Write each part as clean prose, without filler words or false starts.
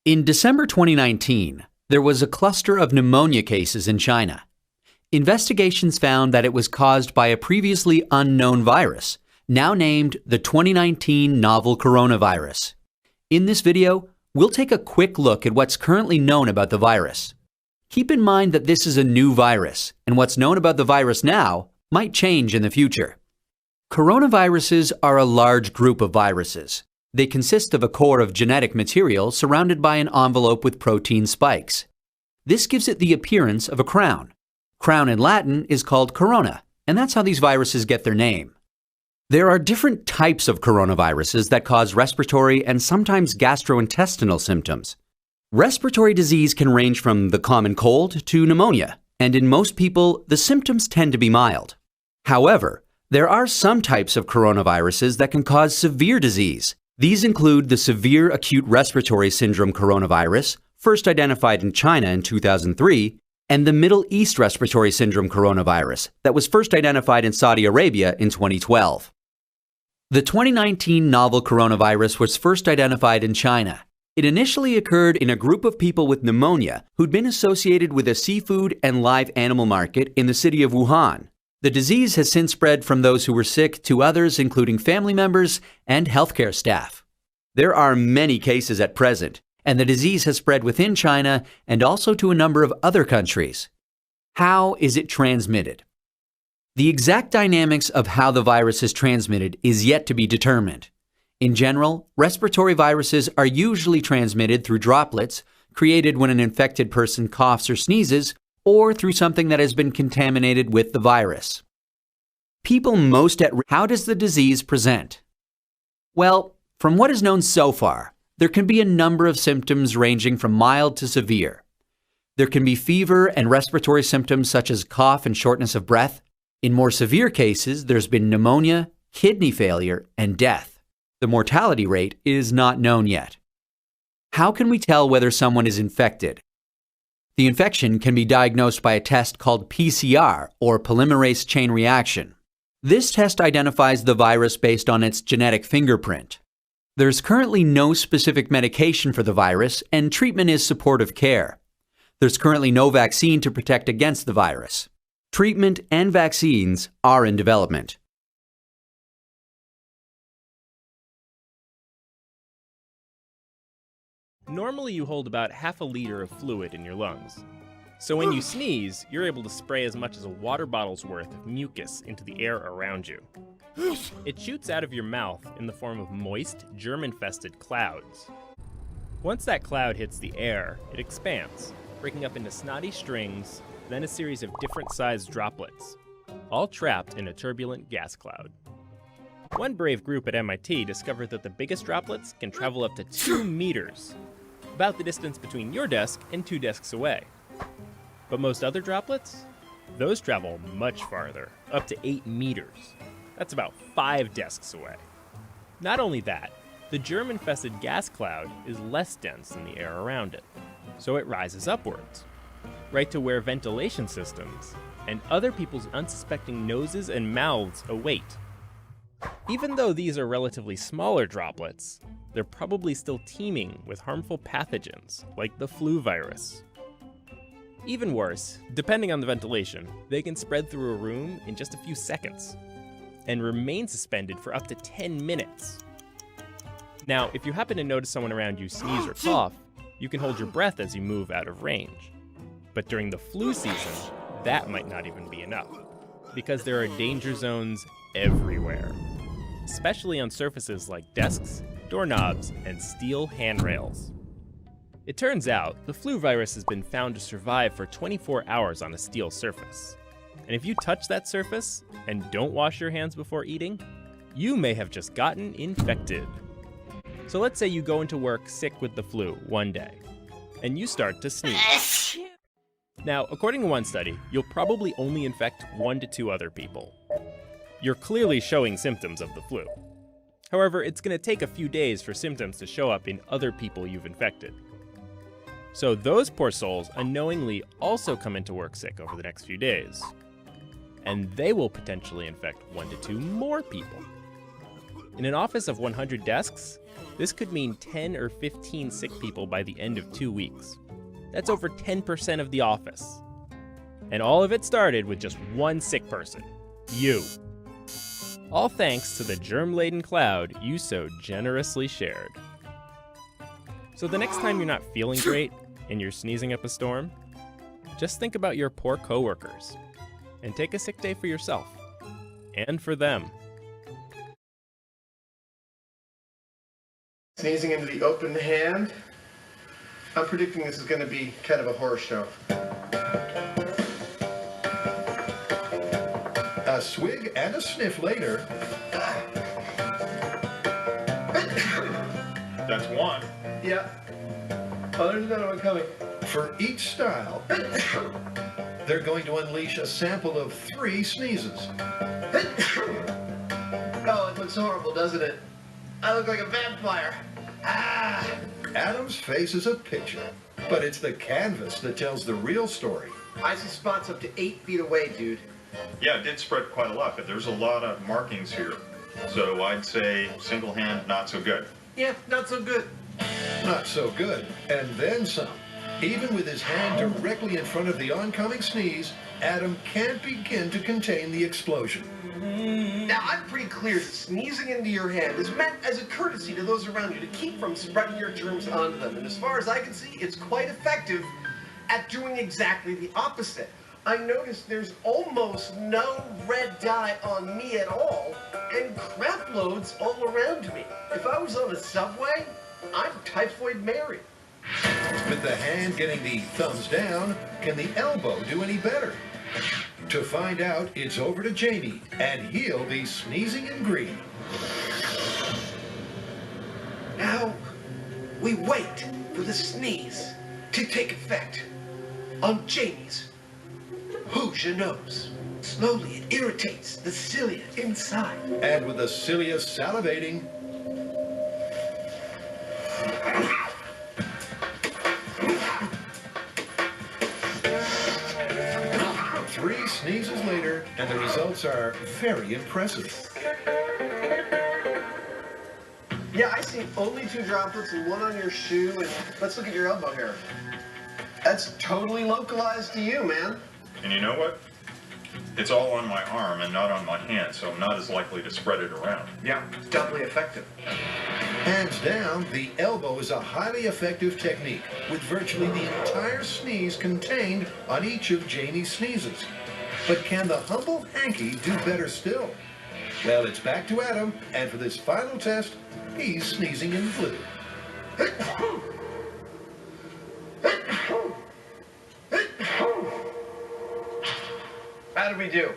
In December 2019, there was a cluster of pneumonia cases in China. Investigations found that it was caused by a previously unknown virus, now named the 2019 novel coronavirus. In this video, we'll take a quick look at what's currently known about the virus. Keep in mind that this is a new virus, and what's known about the virus now might change in the future. Coronaviruses are a large group of viruses. They consist of a core of genetic material surrounded by an envelope with protein spikes. This gives it the appearance of a crown. Crown in Latin is called corona, and that's how these viruses get their name. There are different types of coronaviruses that cause respiratory and sometimes gastrointestinal symptoms. Respiratory disease can range from the common cold to pneumonia, and in most people, the symptoms tend to be mild. However, there are some types of coronaviruses that can cause severe disease. These include the severe acute respiratory syndrome coronavirus, first identified in China in 2003, and the Middle East respiratory syndrome coronavirus that was first identified in Saudi Arabia in 2012. The 2019 novel coronavirus was first identified in China. It initially occurred in a group of people with pneumonia who'd been associated with a seafood and live animal market in the city of Wuhan. The disease has since spread from those who were sick to others, including family members and healthcare staff. There are many cases at present, and the disease has spread within China and also to a number of other countries. How is it transmitted? The exact dynamics of how the virus is transmitted is yet to be determined. In general, respiratory viruses are usually transmitted through droplets created when an infected person coughs or sneezes, or through something that has been contaminated with the virus. People most at risk. How does the disease present? Well, from what is known so far, there can be a number of symptoms ranging from mild to severe. There can be fever and respiratory symptoms such as cough and shortness of breath. In more severe cases, there's been pneumonia, kidney failure, and death. The mortality rate is not known yet. How can we tell whether someone is infected? The infection can be diagnosed by a test called PCR, or polymerase chain reaction. This test identifies the virus based on its genetic fingerprint. There's currently no specific medication for the virus, and treatment is supportive care. There's currently no vaccine to protect against the virus. Treatment and vaccines are in development. Normally you hold about half a liter of fluid in your lungs. So when you sneeze, you're able to spray as much as a water bottle's worth of mucus into the air around you. It shoots out of your mouth in the form of moist, germ-infested clouds. Once that cloud hits the air, it expands, breaking up into snotty strings, then a series of different-sized droplets, all trapped in a turbulent gas cloud. One brave group at MIT discovered that the biggest droplets can travel up to 2 meters, about the distance between your desk and 2 desks away. But most other droplets? Those travel much farther, up to 8 meters. That's about 5 desks away. Not only that, the germ-infested gas cloud is less dense than the air around it, so it rises upwards, right to where ventilation systems and other people's unsuspecting noses and mouths await. Even though these are relatively smaller droplets, they're probably still teeming with harmful pathogens, like the flu virus. Even worse, depending on the ventilation, they can spread through a room in just a few seconds, and remain suspended for up to 10 minutes. Now, if you happen to notice someone around you sneeze or cough, you can hold your breath as you move out of range. But during the flu season, that might not even be enough, because there are danger zones everywhere, especially on surfaces like desks, doorknobs, and steel handrails. It turns out the flu virus has been found to survive for 24 hours on a steel surface. And if you touch that surface and don't wash your hands before eating, you may have just gotten infected. So let's say you go into work sick with the flu one day, and you start to sneeze. Now, according to one study, you'll probably only infect 1 to 2 other people. You're clearly showing symptoms of the flu. However, it's going to take a few days for symptoms to show up in other people you've infected. So those poor souls unknowingly also come into work sick over the next few days. And they will potentially infect 1 to 2 more people. In an office of 100 desks, this could mean 10 or 15 sick people by the end of 2 weeks. That's over 10% of the office. And all of it started with just one sick person. You. All thanks to the germ-laden cloud you so generously shared. So the next time you're not feeling great and you're sneezing up a storm, just think about your poor coworkers and take a sick day for yourself and for them. Sneezing into the open hand. I'm predicting this is going to be kind of a horror show. A swig and a sniff later. That's one. Yeah. Oh, there's another one coming. For each style, they're going to unleash a sample of 3 sneezes. Oh, it looks horrible, doesn't it? I look like a vampire. Ah! Adam's face is a picture, but it's the canvas that tells the real story. I see spots up to 8 feet away, dude. Yeah, it did spread quite a lot, but there's a lot of markings here. So I'd say single hand, not so good. Yeah, not so good. Not so good, and then some. Even with his hand directly in front of the oncoming sneeze, Adam can't begin to contain the explosion. Now, I'm pretty clear that sneezing into your hand is meant as a courtesy to those around you to keep from spreading your germs onto them. And as far as I can see, it's quite effective at doing exactly the opposite. I noticed there's almost no red dye on me at all, and crap loads all around me. If I was on a subway, I'm Typhoid Mary. With the hand getting the thumbs down, can the elbow do any better? To find out, it's over to Jamie, and he'll be sneezing in green. Now, we wait for the sneeze to take effect on Jamie's Hoosier nose. Slowly, it irritates the cilia inside. And with the cilia salivating, three sneezes later, and the results are very impressive. Yeah, I see only 2 droplets and 1 on your shoe, and let's look at your elbow here. That's totally localized to you, man. And you know what? It's all on my arm and not on my hand, so I'm not as likely to spread it around. Yeah, doubly effective. Hands down, the elbow is a highly effective technique, with virtually the entire sneeze contained on each of Jamie's sneezes. But can the humble hanky do better still? Well, it's back to Adam, and for this final test, he's sneezing in blue. How did we do?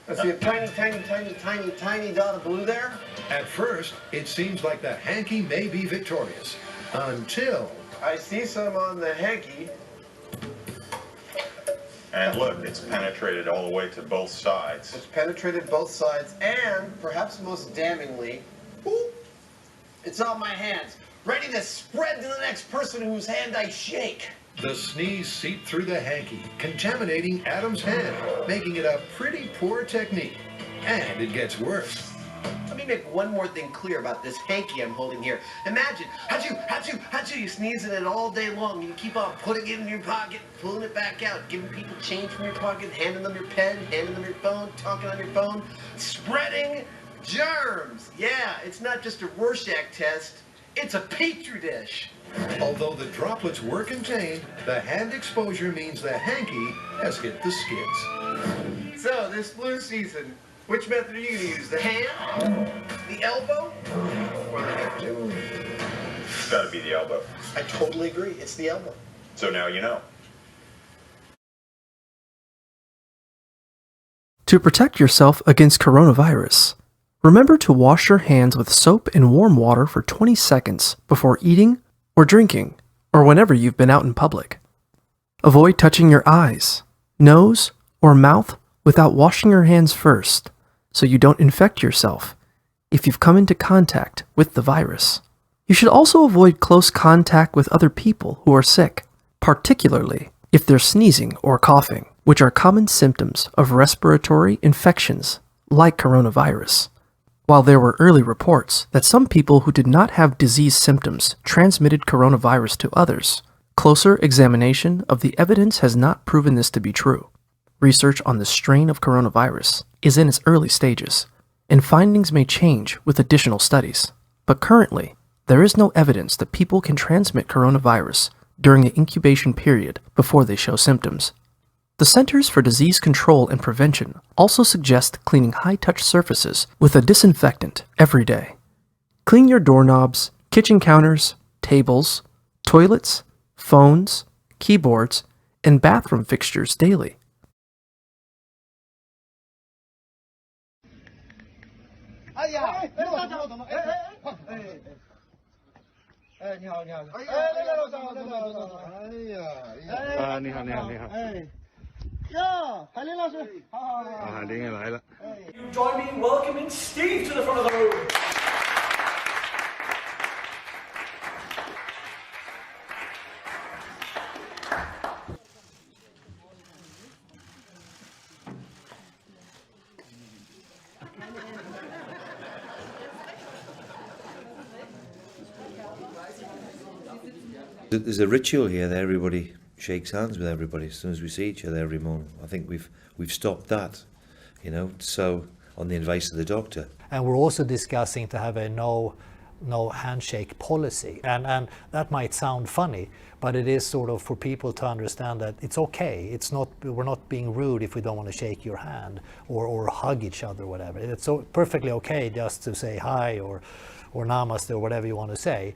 I see a tiny dot of blue there. At first, it seems like the hanky may be victorious, until... I see some on the hanky. And look, it's penetrated all the way to both sides. It's penetrated both sides, and perhaps most damningly, ooh, it's on my hands, ready to spread to the next person whose hand I shake. The sneeze seeped through the hanky, contaminating Adam's hand, making it a pretty poor technique. And it gets worse. Let me make one more thing clear about this hanky I'm holding here. Imagine, achoo, you sneeze in it all day long. You keep on putting it in your pocket, pulling it back out, giving people change from your pocket, handing them your pen, handing them your phone, talking on your phone, spreading germs. Yeah, it's not just a Rorschach test, it's a petri dish. Although the droplets were contained, the hand exposure means the hanky has hit the skids. So, this flu season, which method are you going to use? The hand, the elbow, or the handkerchief? It's got to be the elbow. I totally agree. It's the elbow. So now you know. To protect yourself against coronavirus, remember to wash your hands with soap and warm water for 20 seconds before eating or drinking, or whenever you've been out in public. Avoid touching your eyes, nose, or mouth without washing your hands first, so you don't infect yourself if you've come into contact with the virus. You should also avoid close contact with other people who are sick, particularly if they're sneezing or coughing, which are common symptoms of respiratory infections like coronavirus. While there were early reports that some people who did not have disease symptoms transmitted coronavirus to others, closer examination of the evidence has not proven this to be true. Research on the strain of coronavirus is in its early stages, and findings may change with additional studies. But currently, there is no evidence that people can transmit coronavirus during the incubation period before they show symptoms. The Centers for Disease Control and Prevention also suggest cleaning high-touch surfaces with a disinfectant every day. Clean your doorknobs, kitchen counters, tables, toilets, phones, keyboards, and bathroom fixtures daily. Join me in welcoming Steve to the front of the room. There's a ritual here that everybody shakes hands with everybody as soon as we see each other every morning. I think we've stopped that, so on the advice of the doctor. And we're also discussing to have a no handshake policy. And that might sound funny, but it is sort of for people to understand that it's okay. We're not being rude if we don't want to shake your hand or hug each other or whatever. It's so perfectly okay just to say hi or namaste or whatever you want to say.